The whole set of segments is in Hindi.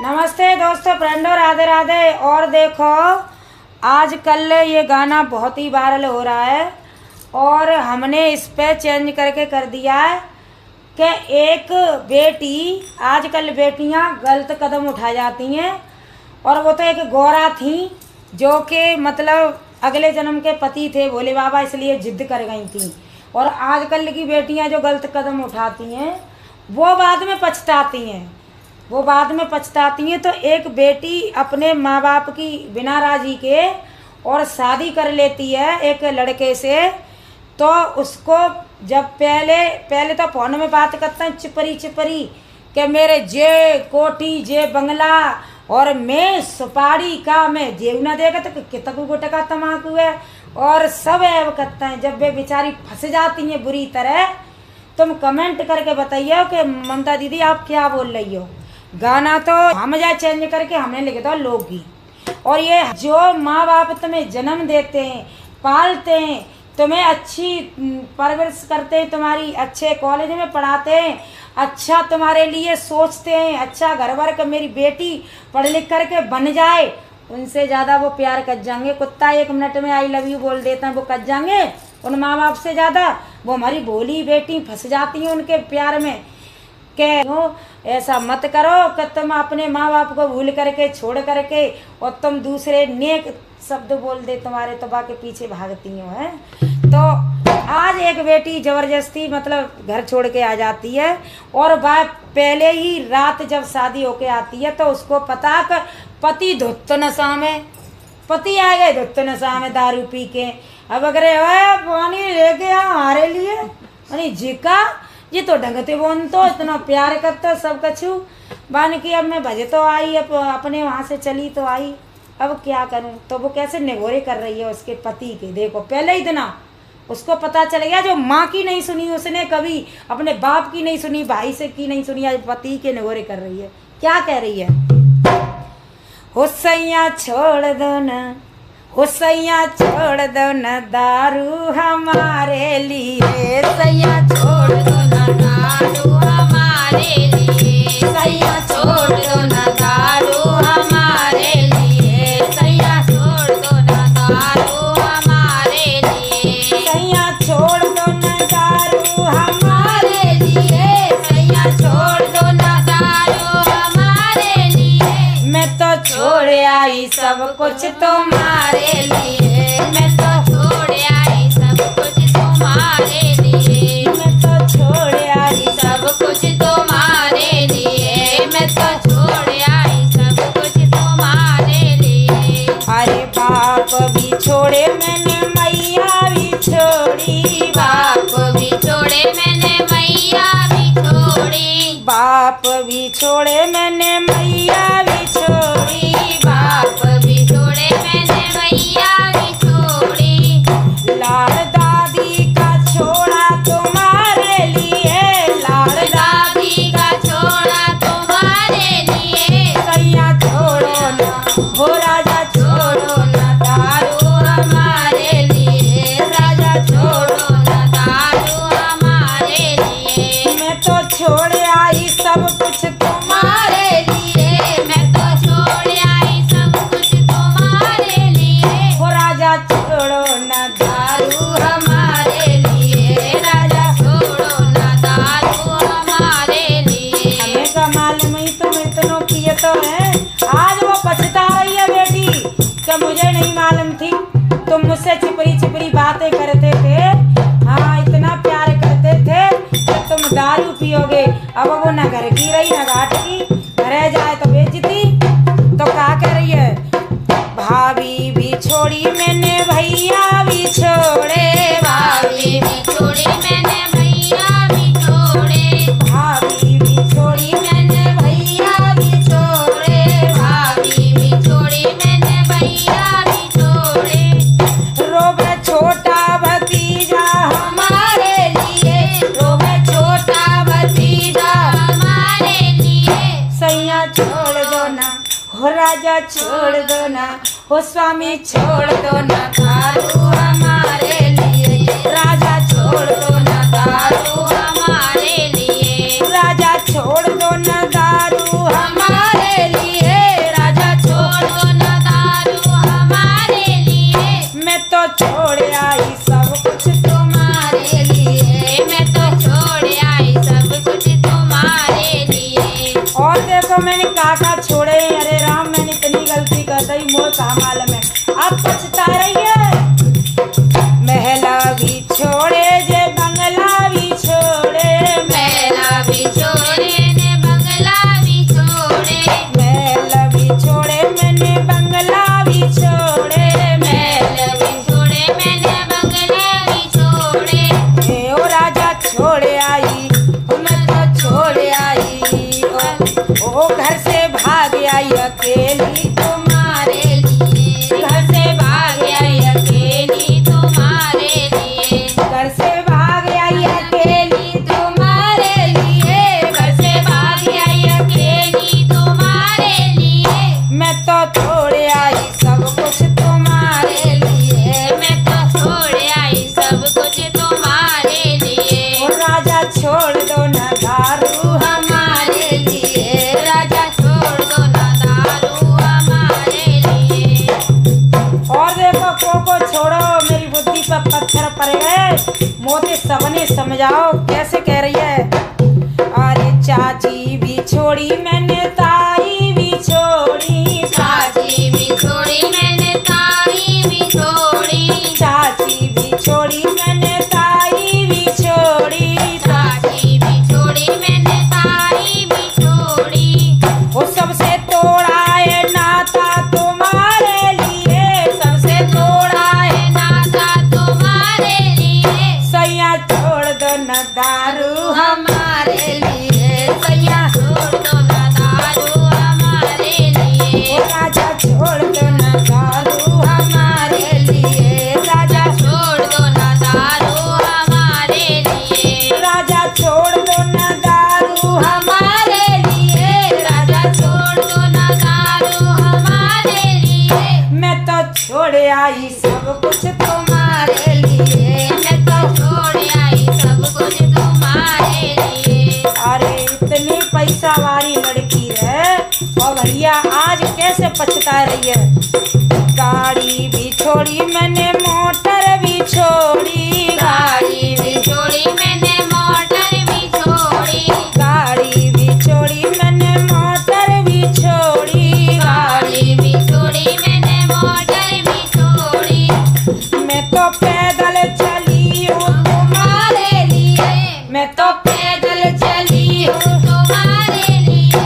नमस्ते दोस्तों, फ्रेंडों, राधे राधे। और देखो, आजकल ये गाना बहुत ही वायरल हो रहा है और हमने इस पे चेंज करके कर दिया है कि एक बेटी, आजकल बेटियां गलत कदम उठा जाती हैं और वो तो एक गौरा थी जो कि मतलब अगले जन्म के पति थे भोले बाबा, इसलिए जिद कर गई थी। और आजकल की बेटियां जो गलत कदम उठाती हैं वो बाद में पछताती हैं। तो एक बेटी अपने माँ बाप की बिना राजी के और शादी कर लेती है एक लड़के से, तो उसको जब पहले तो फोन में बात करते हैं चिपरी कि मेरे जे कोठी जे बंगला और मैं सुपारी का मैं जेब न देगा तो कितकू गुटका तमाकू है और सब ऐब करते हैं। जब वे बेचारी फंस जाती हैं बुरी तरह, तुम कमेंट करके बताइए कि ममता दीदी आप क्या बोल रही हो। गाना तो हम जा चेंज करके हमने लिख दो लोकगीत। और ये जो माँ बाप तुम्हें जन्म देते हैं, पालते हैं, तुम्हें अच्छी परवरिश करते हैं, तुम्हारी अच्छे कॉलेज में पढ़ाते हैं, अच्छा तुम्हारे लिए सोचते हैं, अच्छा घर भर का मेरी बेटी पढ़ लिख करके बन जाए, उनसे ज़्यादा वो प्यार कर जाएंगे। कुत्ता 1 मिनट में आई लव यू बोल देता है, वो कर जाएंगे उन माँ बाप से ज़्यादा। वो हमारी भोली बेटी फंस जाती हैं उनके प्यार में कि ऐसा मत करो कि तुम अपने माँ बाप को भूल करके छोड़ करके और तुम दूसरे नेक शब्द बोल दे, तुम्हारे तबा के पीछे भागती हो। है तो आज एक बेटी जबरदस्ती मतलब घर छोड़ के आ जाती है और वह पहले ही रात जब शादी होके आती है तो उसको पता कर पति धुत नशा में, पति आ गए धुत नशा में दारू पी के। अब अगर पानी लेके आ हमारे लिए अरे जिका ये तो ढंगते बोन तो इतना प्यार करता सब कछु बान की। अब मैं भजे तो आई, अपने वहाँ से चली तो आई, अब क्या करूँ। तो वो कैसे निगोरे कर रही है उसके पति के। देखो पहले ही दिन उसको पता चल गया, जो माँ की नहीं सुनी उसने कभी, अपने बाप की नहीं सुनी, भाई से की नहीं सुनी, आज पति के निगोरे कर रही है। क्या कह रही है? हो सैया छोड़ दो न, हो सैया छोड़ दो न दारू हमारे लिए, सैया छोड़ दो न दारू हमारे लिए, सैया छोड़ दो न दारू हमारे लिए, सैया छोड़ दो न दारू हमारे लिए, सैया छोड़ दो न दारू हमारे लिए, सैया छोड़ दो न दारू हमारे लिए। मैं तो छोड़ आई सब कुछ तुम्हारे लिए, मैं तो छोड़ आई सब कुछ तुम्हारे लिए, मैं तो छोड़ आई सब कुछ तुम्हारे लिए, मैं तो छोड़ आई सब कुछ तुम्हारे लिए। अरे बाप भी छोड़े मैंने मैया भी छोड़ी, बाप भी छोड़े मैंने मैया भी छोड़ी, बाप भी छोड़े मैंने मैया भी छोड़ी, बाप भी छोड़े मैंने मैया भी छोड़ी। लाड़ दादी का छोड़ा तुम्हारे लिए, लाड़ दादी का छोड़ा तुम्हारे लिए, सैया छोड़ो ना हो राजा छोड़ो ना दारू हमारे लिए, राजा छोड़ो ना दारू हमारे लिए। मैं तो छोड़ आई सब कुछ तुम्हारे लिए, मैं तो छोड़ आई सब कुछ तुम्हारे लिए, हो राजा छोड़ो ना दारू हमारे लिए, राजा छोड़ो ना दारू हमारे लिए। हमें का मालूम ही तुम इतनों किए तो है। आज वो पछता रही है बेटी कि मुझे नहीं मालूम थी, तुम मुझसे छिपरी बातें करते थे, हाँ इतना प्यार करते थे कि तुम दारू पियोगे। अब वो न घर की रही न घाट की, रह जाए तो बेइज्जती। तो क्या कह रही है? भाभी भी छोड़ी मैंने भैया भी छोड़े, भाभी भी छोड़ी मैंने भैया भी छोड़े, भाभी भी छोड़ी मैंने भैया भी छोड़े, भाभी भी छोड़ी मैंने भैया भी छोड़े। रोबे छोटा भतीजा हमारे लिए, रोबे छोटा भतीजा हमारे लिए, सैया छोड़ दो ना हो राजा छोड़ दो ना, हो स्वामी छोड़ दो ना दारू हमारे लिए, राजा छोड़ दो ना दारू हमारे लिए, राजा छोड़ दो ना दारू हमारे लिए। देखो मैंने काका छोड़े, अरे राम मैंने इतनी गलती कर दी, मोर का मालूम है, अब पछता रही है। महला भी छोड़े जे बंगला भी छोड़े, महला भी छोड़े ने बंगला भी छोड़े, महला भी छोड़े मैंने बंगला भी छोड़े, महल भी छोड़े मैंने बंगला भी छोड़े। ए ओ राजा छोड़े आई, मैं तो छोड़े आई, ओ घर से भाग आई अकेली तुम्हारे लिए घर से भाग आई अकेली तुम्हारे लिए, घर से भाग आई अकेली तुम्हारे लिए घर से भाग आई अकेली तुम्हारे लिए। मैं तो छोड़े आई सब कुछ तुम्हारे लिए, मैं तो छोड़ आई सब कुछ तुम्हारे लिए। ओ राजा छोड़ दो न दारू हमारे लिए राजा छोड़ दो ना दारू हमारे लिए। और देखो को छोड़ो, मेरी बुद्धि पर पत्थर पड़ गए, मोदी सबने समझाओ कैसे कह रही है। अरे चाची भी छोड़ी मैंने, ताई भी छोड़ी, चाची भी छोड़ी मैंने ताई भी छोड़ी, चाची भी छोड़ी मैंने, ताई भी छोड़ी, चाची भी छोड़ी मैंने ताई भी छोड़ी। वो सबसे तोड़ा है नाता तुम्हारे लिए, सबसे तोड़ा है नाता तुम्हारे लिए, सैया छोड़ दो न दारू हमारे लिए सैया छोड़ दो ना दारू हमारे लिए। ओ राजा छोड़ दो न दारू हमारे लिए राजा छोड़ दो ना दारू हमारे लिए, राजा छोड़ दो न दारू हमारे लिए राजा छोड़ दो ना दारू हमारे लिए। मैं तो छोड़े आई सब कुछ तुम्हारे लिए, मैं तो छोड़ आई सब कुछ तुम्हारे लिए। अरे इतनी पैसा वाली लड़की है और भैया आज कैसे पछता रही है। गाड़ी भी छोड़ी मैंने, मोटर भी छोड़ी, गाड़ी भी छोड़ी मैंने मोटर भी छोड़ी, गाड़ी भी छोड़ी मैंने, मोटर भी छोड़ी, गाड़ी भी छोड़ी मैंने मोटर भी छोड़ी। मैं तो पैदल चली हूँ तुम्हारे लिए मैं तो पैदल चली हूँ तुम्हारे लिए,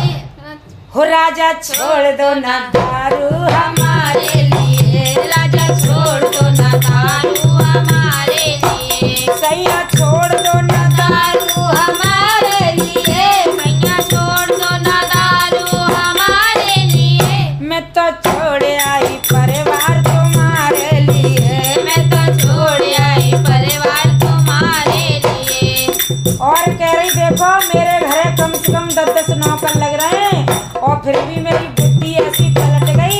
हो राजा छोड़ दो ना दारू हमारे लिए राजा छोड़ दो ना दारू हमारे लिए, सैया छोड़ दो ना दारू हमारे लिए सैया छोड़ दो ना दारू हमारे लिए। मैं तो छोड़े आई परिवार तुम्हारे लिए, मैं तो छोड़ आई परिवार तुम्हारे लिए। और कह रही देखो मेरे घरे कम से कम 10-10 नौकर लग रहे हैं और फिर भी मेरी बुद्धि ऐसी पलट गई।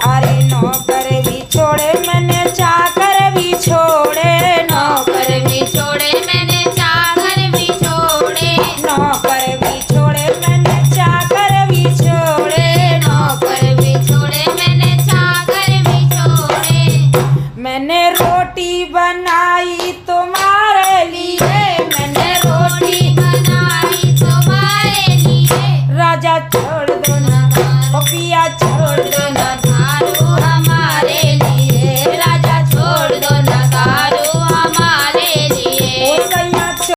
अरे नौकर भी छोड़े मैंने, चाकर भी छोड़े, नौकर भी छोड़े मैंने चाकर भी छोड़े, नौकर भी छोड़े मैंने, चाकर भी छोड़े, नौकर भी छोड़े मैंने चाकर भी छोड़े। मैंने रोटी बनाई तुम्हारे लिए, मैंने रोटी बनाई तुम्हारे लिए, राजा छोड़ दो ना, ओ पिया छोड़ दो